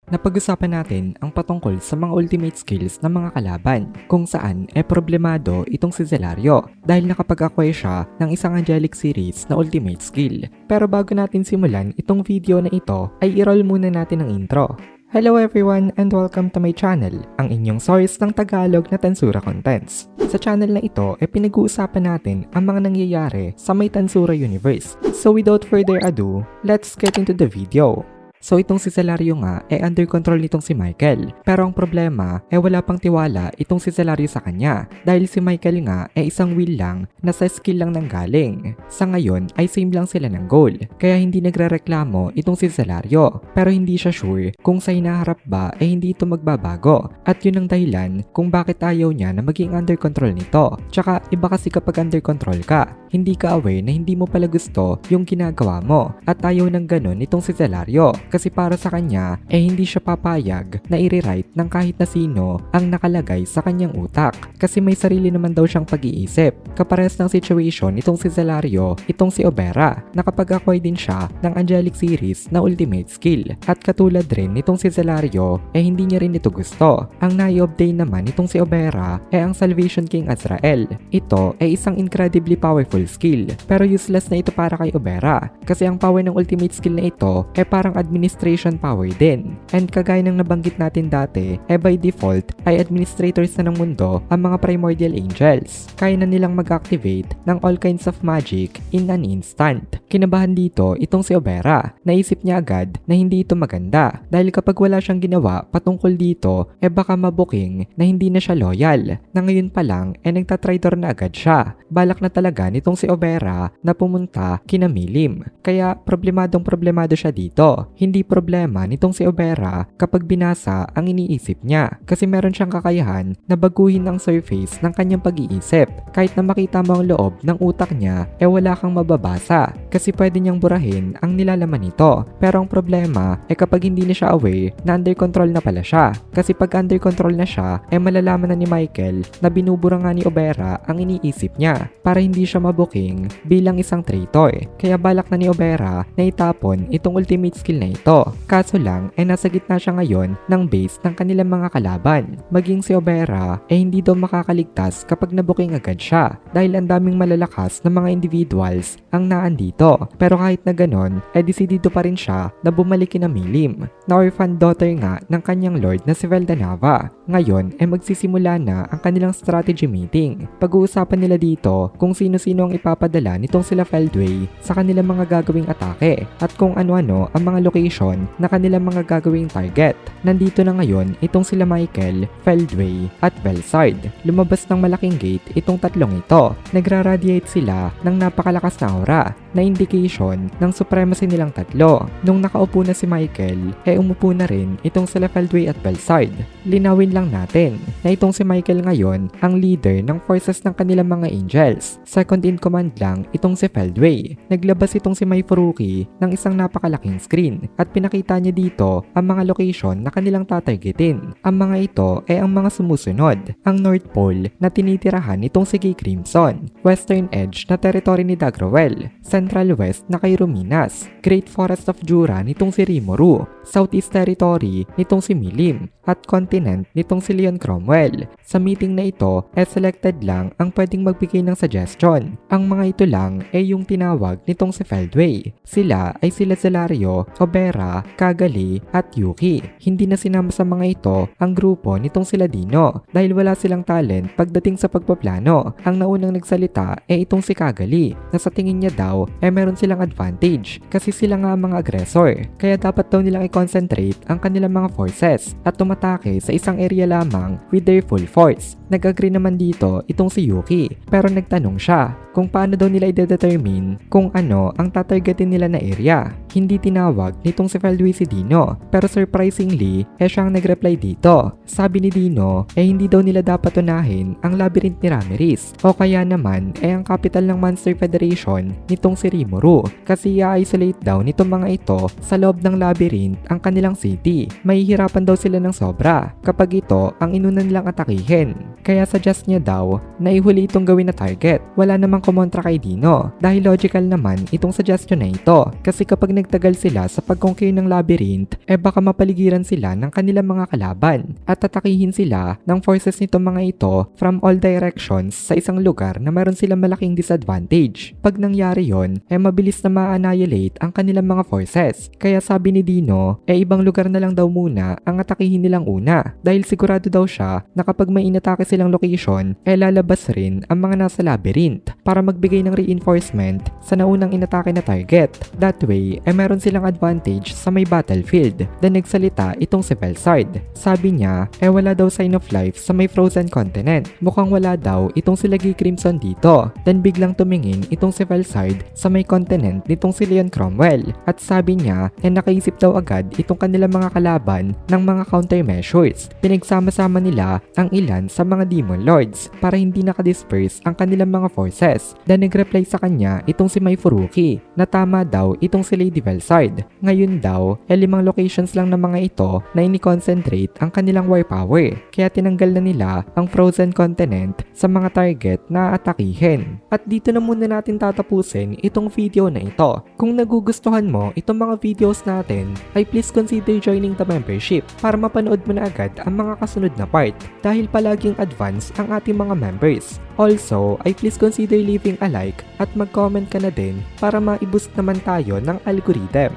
Napag-usapan natin ang patungkol sa mga ultimate skills ng mga kalaban, kung saan problemado itong si Zelario dahil nakapag-acquire siya ng isang angelic series na ultimate skill. Pero bago natin simulan itong video na ito ay i-roll muna natin ang intro. Hello everyone and welcome to my channel, ang inyong source ng Tagalog na Tansura Contents. Sa channel na ito ay pinag-uusapan natin ang mga nangyayari sa may Tansura universe. So without further ado, let's get into the video. So itong si Zelario nga under control nitong si Michael. Pero ang problema wala pang tiwala itong si Zelario sa kanya dahil si Michael nga isang will lang na sa skill lang nanggaling. Sa ngayon ay same lang sila ng goal kaya hindi nagrereklamo itong si Zelario. Pero hindi siya sure kung sa hinaharap ba hindi ito magbabago at yun ang dahilan kung bakit ayaw niya na maging under control nito. Tsaka iba kasi kapag under control ka, hindi ka aware na hindi mo pala gusto yung ginagawa mo at ayaw ng ganun itong si Zelario. Kasi para sa kanya, hindi siya papayag na i-rewrite ng kahit na sino ang nakalagay sa kanyang utak. Kasi may sarili naman daw siyang pag-iisip. Kapares ng situation itong si Zelario, itong si Obera, nakapag-acquire din siya ng angelic series na ultimate skill. At katulad rin itong si Zelario, hindi niya rin ito gusto. Ang nai-obtain naman itong si Obera ang Salvation King Azrael. Ito isang incredibly powerful skill. Pero useless na ito para kay Obera. Kasi ang power ng ultimate skill na ito parang administration power din. And kagaya ng nabanggit natin dati, by default ay administrators na ng mundo ang mga primordial angels. Kaya na nilang mag-activate ng all kinds of magic in an instant. Kinabahan dito itong si Obera. Naisip niya agad na hindi ito maganda dahil kapag wala siyang ginawa patungkol dito, baka mabuking na hindi na siya loyal. Na ngayon pa lang, nagtatraitor na agad siya. Balak na talaga nitong si Obera na pumunta kina Milim. Kaya problemado siya dito. Hindi problema nitong si Obera kapag binasa ang iniisip niya kasi meron siyang kakayahan na baguhin ang surface ng kanyang pag-iisip. Kahit na makita mo ang loob ng utak niya, wala kang mababasa kasi pwede niyang burahin ang nilalaman nito. Pero ang problema kapag hindi na siya aware na under control na pala siya. Kasi pag under control na siya, malalaman na ni Michael na binubura nga ni Obera ang iniisip niya para hindi siya mabuking bilang isang traitor. Kaya balak na ni Obera na itapon itong ultimate skill na ito. Kaso lang, nasa gitna siya ngayon ng base ng kanilang mga kalaban. Maging si Obera, hindi daw makakaligtas kapag nabuking agad siya dahil ang daming malalakas na mga individuals ang naandito. Pero kahit na ganon, desidido pa rin siya na bumalik kina Milim, na orphan daughter nga ng kanyang lord na si Veldanava. Ngayon, magsisimula na ang kanilang strategy meeting. Pag-uusapan nila dito kung sino-sino ang ipapadala nitong sila Feldway sa kanilang mga gagawing atake at kung ano-ano ang mga location na kanilang mga gagawing target. Nandito na ngayon itong sila Michael, Feldway at Belsard. Lumabas ng malaking gate itong tatlong ito. Nagra-radiate sila ng napakalakas na aura na indication ng supremacy nilang tatlo. Nung nakaupo na si Michael, umupo na rin itong sila Feldway at Belsard. Linawin lang natin na itong si Michael ngayon ang leader ng forces ng kanilang mga angels. Second in command lang itong si Feldway. Naglabas itong si Mai Furuki ng isang napakalaking screen at pinakita niya dito ang mga location na kanilang tatargetin. Ang mga ito ang mga sumusunod. Ang North Pole na tinitirahan nitong si Gay Crimson, Western Edge na territory ni Dagrowel, Central West na kay Ruminas, Great Forest of Jura nitong si Rimuru, Southeast Territory nitong si Milim, at Continent nitong si Leon Cromwell. Sa meeting na ito, selected lang ang pwedeng magbigay ng suggestion. Ang mga ito lang yung tinawag nitong si Feldway. Sila ay sila Zelario, Obera, Kagali, at Yuki. Hindi na sinama sa mga ito ang grupo nitong sila Dino dahil wala silang talent pagdating sa pagpaplano. Ang naunang nagsalita itong si Kagali na sa tingin niya daw meron silang advantage kasi sila nga ang mga aggressor. Kaya dapat daw nilang i-concentrate ang kanilang mga forces at tumatake sa isang area lamang with their full force. Nag-agree naman dito itong si Yuki pero nagtanong siya kung paano daw nila i-determine kung ano ang tatargetin nila na area. Hindi tinawag nitong si Feldway si Dino pero surprisingly siya ang nag-reply dito. Sabi ni Dino hindi daw nila dapat unahin ang labyrinth ni Ramirez o kaya naman ang capital ng Monster Federation nitong si Rimuru kasi i-isolate daw nitong mga ito sa loob ng labyrinth ang kanilang city. Mahihirapan daw sila ng sobra kapag ito ang inuna nilang atakihin. kaya suggest niya daw na ihuli itong gawin na target. Wala namang kumontra kay Dino dahil logical naman itong suggestion na ito kasi kapag nagtagal sila sa pag-conquer ng labyrinth, baka mapaligiran sila ng kanilang mga kalaban at tatakihin sila ng forces nito mga ito from all directions sa isang lugar na meron silang malaking disadvantage. Pag nangyari yon, mabilis na ma-annihilate ang kanilang mga forces. Kaya sabi ni Dino, ibang lugar na lang daw muna ang atakihin nilang una dahil sigurado daw siya na kapag may inatake silang location, lalabas rin ang mga nasa labyrinth para magbigay ng reinforcement sa naunang inatake na target. That way, meron silang advantage sa may battlefield. Then nagsalita itong si Velsard. Sabi niya, wala daw sign of life sa may frozen continent. Mukhang wala daw itong si Lagi Crimson dito. Then biglang tumingin itong si Velsard sa may continent nitong si Leon Cromwell. At sabi niya, nakaisip daw agad itong kanilang mga kalaban ng mga countermeasures. Pinagsama-sama nila ang ilan sa mga Demon Lords para hindi nakadisperse ang kanilang mga forces. Then nag-reply sa kanya itong si Mai Furuki na tama daw itong si Lady Velsard. Ngayon daw, 5 locations lang ng mga ito na ini-concentrate ang kanilang war power. Kaya tinanggal na nila ang frozen continent sa mga target na atakihin. At dito na muna natin tatapusin itong video na ito. Kung nagugustuhan mo itong mga videos natin, ay please consider joining the membership para mapanood mo na agad ang mga kasunod na part dahil palaging advance ang ating mga members. Also, ay please consider leaving a like at mag-comment ka na din para ma-boost naman tayo ng algorithm.